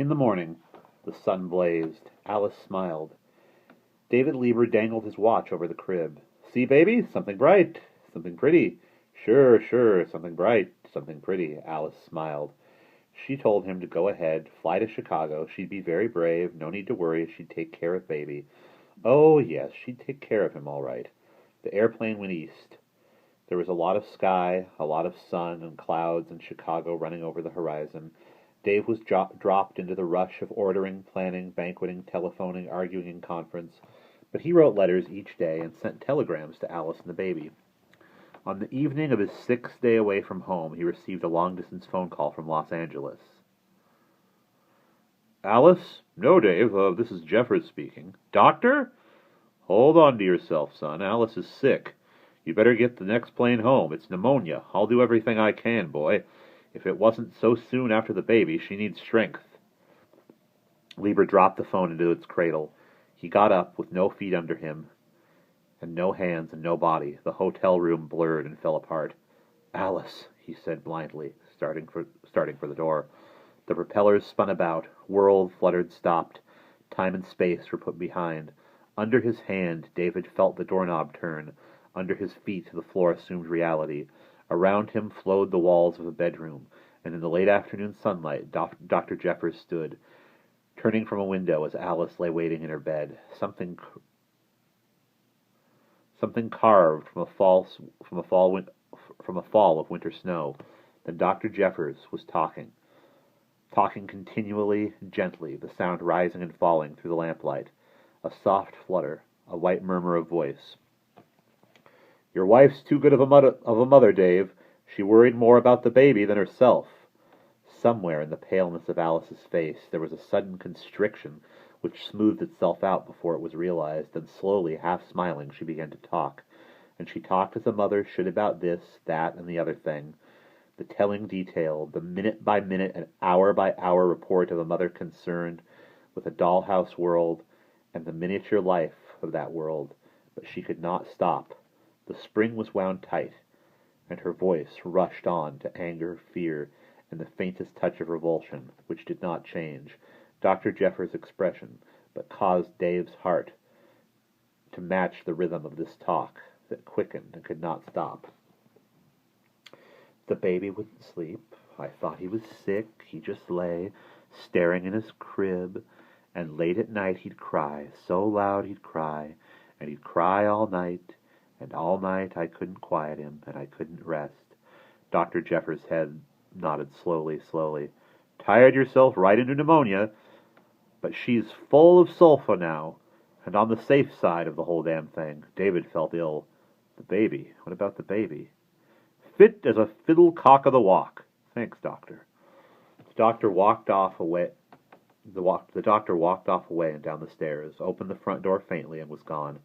In the morning, the sun blazed. Alice smiled. David Lieber dangled his watch over the crib. "See, baby? Something bright. Something pretty." "Sure, sure. Something bright. Something pretty." Alice smiled. She told him to go ahead, fly to Chicago. She'd be very brave. No need to worry. She'd take care of baby. Oh, yes, she'd take care of him all right. The airplane went east. There was a lot of sky, a lot of sun and clouds and Chicago running over the horizon. Dave was dropped into the rush of ordering, planning, banqueting, telephoning, arguing in conference. But he wrote letters each day and sent telegrams to Alice and the baby. On the evening of his sixth day away from home, he received a long-distance phone call from Los Angeles. "Alice? No, Dave. This is Jeffers speaking. Doctor? Hold on to yourself, son. Alice is sick. You better get the next plane home. It's pneumonia. I'll do everything I can, boy. If it wasn't so soon after the baby, she needs strength." Lieber dropped the phone into its cradle. He got up, with no feet under him, and no hands and no body. The hotel room blurred and fell apart. "Alice," he said blindly, starting for the door. The propellers spun about, whirled, fluttered, stopped. Time and space were put behind. Under his hand, David felt the doorknob turn. Under his feet, the floor assumed reality. Around him flowed the walls of a bedroom, and in the late afternoon sunlight, Dr. Jeffers stood, turning from a window as Alice lay waiting in her bed. Something carved from a fall of winter snow. Then Dr. Jeffers was talking continually, gently, the sound rising and falling through the lamplight. A soft flutter, a white murmur of voice. "Your wife's too good of a mother, Dave. She worried more about the baby than herself." Somewhere in the paleness of Alice's face there was a sudden constriction which smoothed itself out before it was realized, and slowly, half smiling, she began to talk. And she talked as a mother should about this, that, and the other thing. The telling detail, the minute-by-minute and hour-by-hour report of a mother concerned with a dollhouse world and the miniature life of that world. But she could not stop. The spring was wound tight, and her voice rushed on to anger, fear, and the faintest touch of revulsion, which did not change Dr. Jeffers' expression, but caused Dave's heart to match the rhythm of this talk that quickened and could not stop. "The baby wouldn't sleep. I thought he was sick. He just lay, staring in his crib, and late at night he'd cry, so loud he'd cry, and he'd cry all night, and all night I couldn't quiet him, and I couldn't rest." Dr. Jeffers' head nodded slowly. "Tired yourself right into pneumonia. But she's full of sulfa now, and on the safe side of the whole damn thing." David felt ill. "The baby? What about the baby?" "Fit as a fiddle cock of the walk." "Thanks, doctor." The doctor walked off away and down the stairs, opened the front door faintly, and was gone.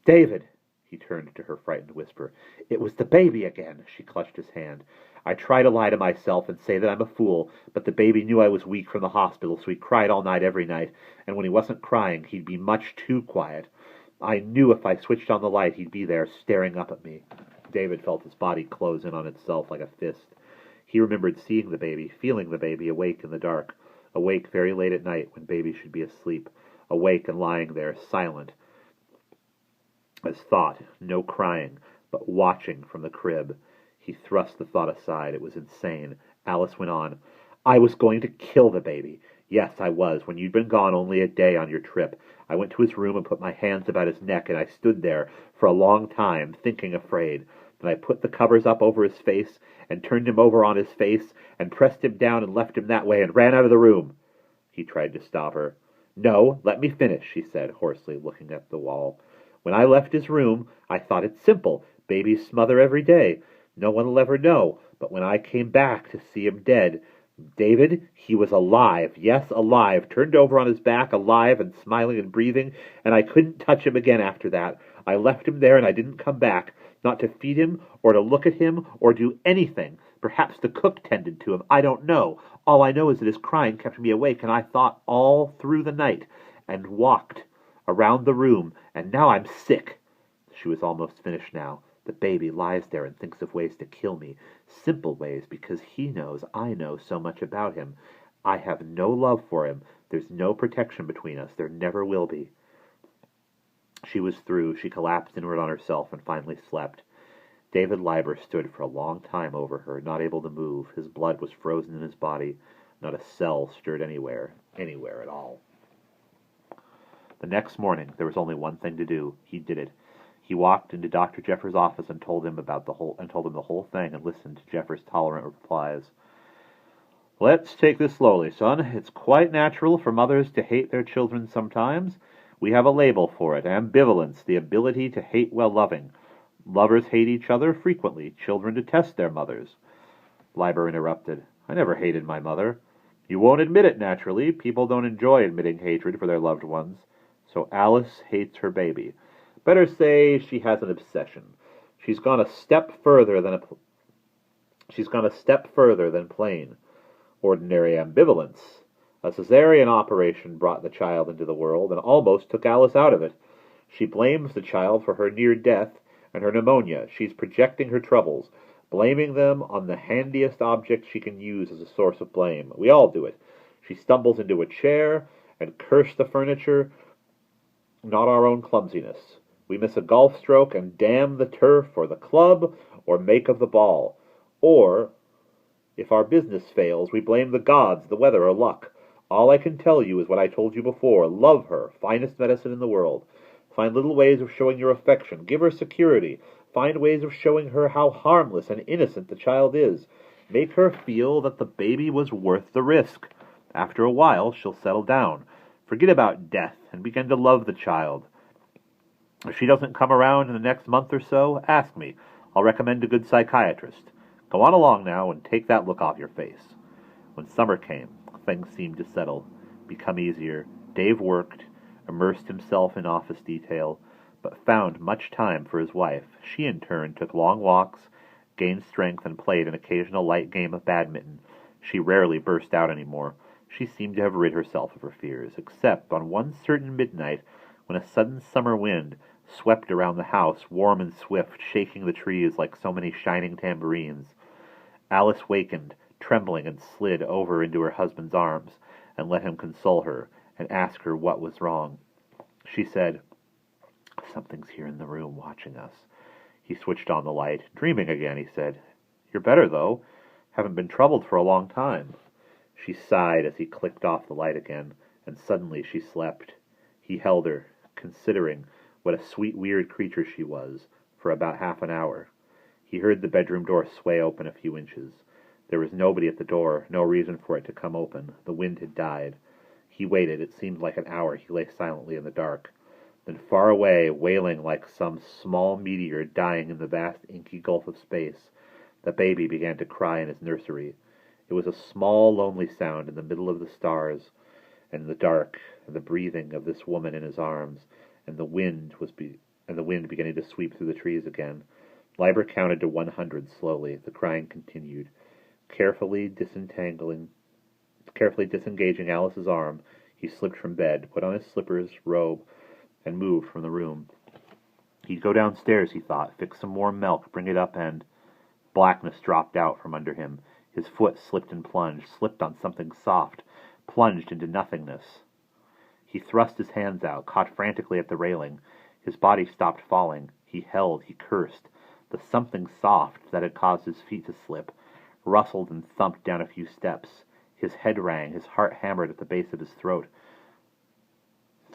"David!" He turned to her frightened whisper. "It was the baby again." She clutched his hand. "I try to lie to myself and say that I'm a fool, but the baby knew I was weak from the hospital, so he cried all night every night, and when he wasn't crying, he'd be much too quiet. I knew if I switched on the light, he'd be there, staring up at me." David felt his body close in on itself like a fist. He remembered seeing the baby, feeling the baby awake in the dark, awake very late at night when baby should be asleep, awake and lying there, silent as thought, no crying, but watching from the crib. He thrust the thought aside. It was insane. Alice went on. "I was going to kill the baby. Yes, I was, when you'd been gone only a day on your trip. I went to his room and put my hands about his neck, and I stood there for a long time, thinking, afraid. Then I put the covers up over his face, and turned him over on his face, and pressed him down and left him that way, and ran out of the room." He tried to stop her. "No, let me finish," she said, hoarsely, looking at the wall. "When I left his room, I thought it simple. Babies smother every day. No one will ever know. But when I came back to see him dead, David, he was alive. Yes, alive. Turned over on his back, alive and smiling and breathing, and I couldn't touch him again after that. I left him there and I didn't come back. Not to feed him, or to look at him, or do anything. Perhaps the cook tended to him. I don't know. All I know is that his crying kept me awake, and I thought all through the night, and walked around the room, and now I'm sick." She was almost finished now. "The baby lies there and thinks of ways to kill me. Simple ways, because he knows I know so much about him. I have no love for him. There's no protection between us. There never will be. She was through. She collapsed inward on herself and finally slept. David Leiber stood for a long time over her, not able to move. His blood was frozen in his body. Not a cell stirred anywhere at all. The next morning, there was only one thing to do. He did it. He walked into Dr. Jeffers' office and told him the whole thing, and listened to Jeffers' tolerant replies. Let's take this slowly, son. It's quite natural for mothers to hate their children sometimes. We have a label for it: ambivalence, the ability to hate while loving. Lovers hate each other frequently. Children detest their mothers. Leiber interrupted. I never hated my mother. You won't admit it, naturally. People don't enjoy admitting hatred for their loved ones. So Alice hates her baby. Better say she has an obsession. She's gone a step further than plain, ordinary ambivalence. A cesarean operation brought the child into the world and almost took Alice out of it. She blames the child for her near death and her pneumonia. She's projecting her troubles, blaming them on the handiest object she can use as a source of blame. We all do it. She stumbles into a chair and curse the furniture, not our own clumsiness. We miss a golf stroke and damn the turf or the club or make of the ball. Or, if our business fails, we blame the gods, the weather, or luck. All I can tell you is what I told you before. Love her, finest medicine in the world. Find little ways of showing your affection. Give her security. Find ways of showing her how harmless and innocent the child is. Make her feel that the baby was worth the risk. After a while, she'll settle down. Forget about death and begin to love the child. If she doesn't come around in the next month or so, ask me. I'll recommend a good psychiatrist. Go on along now and take that look off your face. When summer came, things seemed to settle, become easier. Dave worked, immersed himself in office detail, but found much time for his wife. She, in turn, took long walks, gained strength, and played an occasional light game of badminton. She rarely burst out anymore. She seemed to have rid herself of her fears, except on one certain midnight when a sudden summer wind swept around the house, warm and swift, shaking the trees like so many shining tambourines. Alice wakened, trembling, and slid over into her husband's arms, and let him console her, and ask her what was wrong. She said, Something's here in the room watching us. He switched on the light. Dreaming again, he said. You're better, though. Haven't been troubled for a long time. She sighed as he clicked off the light again, and suddenly she slept. He held her, considering what a sweet, weird creature she was, for about half an hour. He heard the bedroom door sway open a few inches. There was nobody at the door, no reason for it to come open. The wind had died. He waited. It seemed like an hour. He lay silently in the dark. Then far away, wailing like some small meteor dying in the vast inky gulf of space, the baby began to cry in his nursery. It was a small, lonely sound in the middle of the stars, and the dark, and the breathing of this woman in his arms, and the wind beginning to sweep through the trees again. Leiber counted to 100 slowly. The crying continued. Carefully disengaging Alice's arm, he slipped from bed, put on his slippers, robe, and moved from the room. He'd go downstairs, he thought, fix some warm milk, bring it up, and... Blackness dropped out from under him. His foot slipped and plunged, slipped on something soft, plunged into nothingness. He thrust his hands out, caught frantically at the railing. His body stopped falling. He held, he cursed. The something soft that had caused his feet to slip rustled and thumped down a few steps. His head rang, his heart hammered at the base of his throat,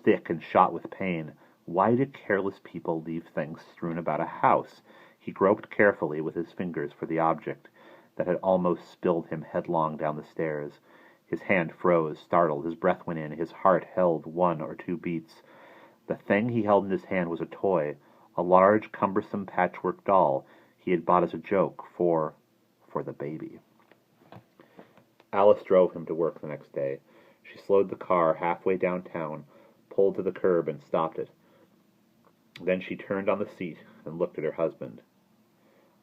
thick and shot with pain. Why did careless people leave things strewn about a house? He groped carefully with his fingers for the object that had almost spilled him headlong down the stairs. His hand froze, startled. His breath went in. His heart held 1 or 2 beats. The thing he held in his hand was a toy, a large, cumbersome patchwork doll he had bought as a joke for the baby. Alice drove him to work the next day. She slowed the car halfway downtown, pulled to the curb, and stopped it. Then she turned on the seat and looked at her husband.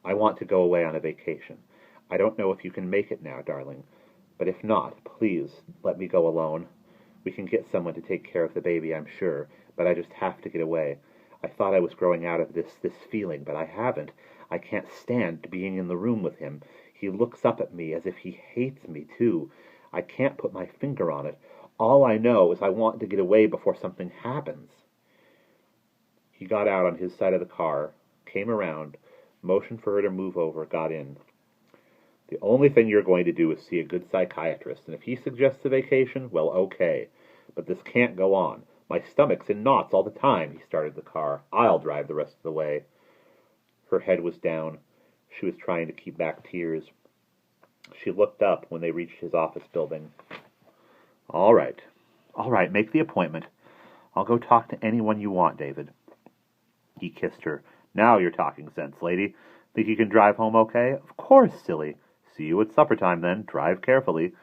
I want to go away on a vacation. I don't know if you can make it now, darling, but if not, please let me go alone. We can get someone to take care of the baby, I'm sure, but I just have to get away. I thought I was growing out of this feeling, but I haven't. I can't stand being in the room with him. He looks up at me as if he hates me, too. I can't put my finger on it. All I know is I want to get away before something happens. He got out on his side of the car, came around, motioned for her to move over, got in. The only thing you're going to do is see a good psychiatrist, and if he suggests a vacation, well, okay. But this can't go on. My stomach's in knots all the time. He started the car. I'll drive the rest of the way. Her head was down. She was trying to keep back tears. She looked up when they reached his office building. All right, make the appointment. I'll go talk to anyone you want, David. He kissed her. Now you're talking sense, lady. Think you can drive home okay? Of course, silly. See you at supper time, then. Drive carefully.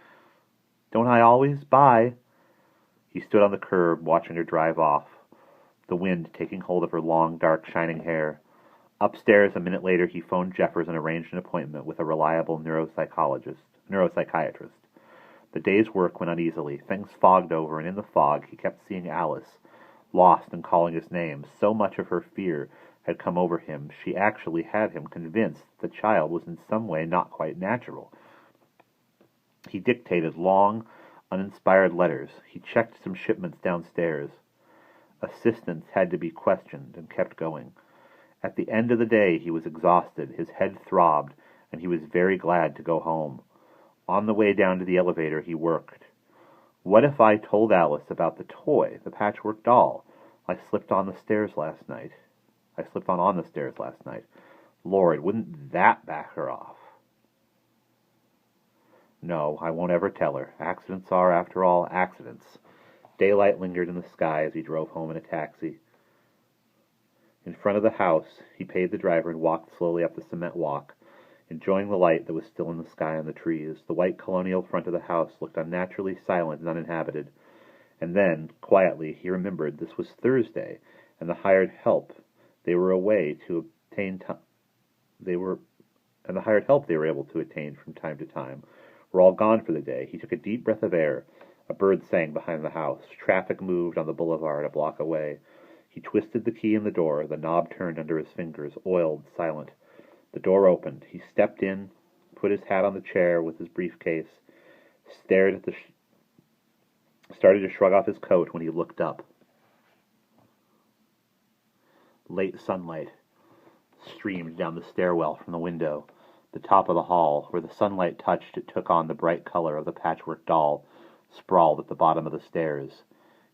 Don't I always? Bye. He stood on the curb, watching her drive off, the wind taking hold of her long, dark, shining hair. Upstairs, a minute later, he phoned Jeffers and arranged an appointment with a reliable neuropsychiatrist. The day's work went uneasily. Things fogged over, and in the fog he kept seeing Alice, lost and calling his name. So much of her fear had come over him, she actually had him convinced the child was in some way not quite natural. He dictated long, uninspired letters. He checked some shipments downstairs. Assistants had to be questioned and kept going. At the end of the day he was exhausted, his head throbbed, and he was very glad to go home. On the way down to the elevator he worked. What if I told Alice about the toy, the patchwork doll? I slipped on the stairs last night. Lord, wouldn't that back her off? No, I won't ever tell her. Accidents are, after all, accidents. Daylight lingered in the sky as he drove home in a taxi. In front of the house, he paid the driver and walked slowly up the cement walk, enjoying the light that was still in the sky and the trees. The white colonial front of the house looked unnaturally silent and uninhabited. And then, quietly, he remembered this was Thursday, and the hired help they were able to attain from time to time were all gone for the day. He took a deep breath of air. A bird sang behind the house. Traffic moved on the boulevard a block away. He twisted the key in the door. The knob turned under his fingers, oiled, silent. The door opened. He stepped in, put his hat on the chair with his briefcase, started to shrug off his coat when he looked up. Late sunlight streamed down the stairwell from the window. The top of the hall, where the sunlight touched, it took on the bright color of the patchwork doll, sprawled at the bottom of the stairs.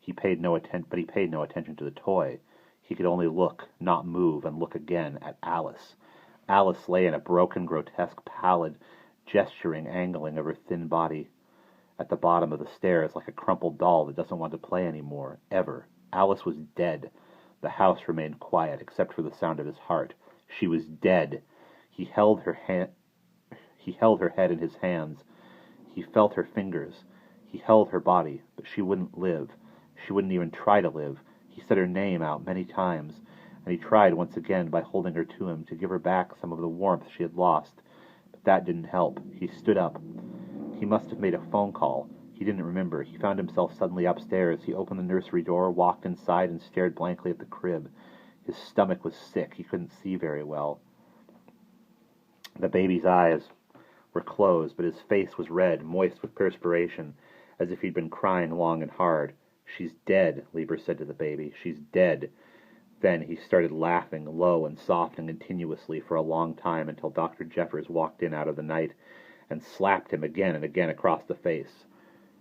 He paid no attention to the toy. He could only look, not move, and look again at Alice. Alice lay in a broken, grotesque, pallid, gesturing angling of her thin body at the bottom of the stairs, like a crumpled doll that doesn't want to play anymore, ever. Alice was dead. The house remained quiet, except for the sound of his heart. She was dead. He held her head in his hands. He felt her fingers. He held her body, but she wouldn't live. She wouldn't even try to live. He said her name out many times, and he tried once again by holding her to him to give her back some of the warmth she had lost. But that didn't help. He stood up. He must have made a phone call. He didn't remember. He found himself suddenly upstairs. He opened the nursery door, walked inside, and stared blankly at the crib. His stomach was sick. He couldn't see very well. The baby's eyes were closed, but his face was red, moist with perspiration, as if he'd been crying long and hard. "She's dead," Lieber said to the baby. "She's dead." Then he started laughing, low and soft and continuously, for a long time, until Dr. Jeffers walked in out of the night and slapped him again and again across the face.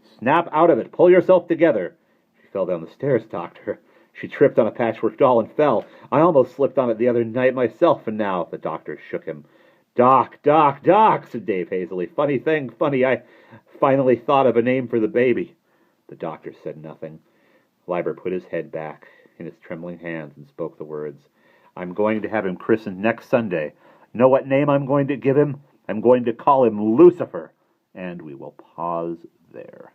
"Snap out of it! Pull yourself together!" She fell down the stairs, doctor. She tripped on a patchwork doll and fell. I almost slipped on it the other night myself, and now... The doctor shook him. Doc, said Dave hazily. Funny thing, I finally thought of a name for the baby." The doctor said nothing. Lieber put his head back in his trembling hands and spoke the words. "I'm going to have him christened next Sunday. Know what name I'm going to give him? I'm going to call him Lucifer." And we will pause there.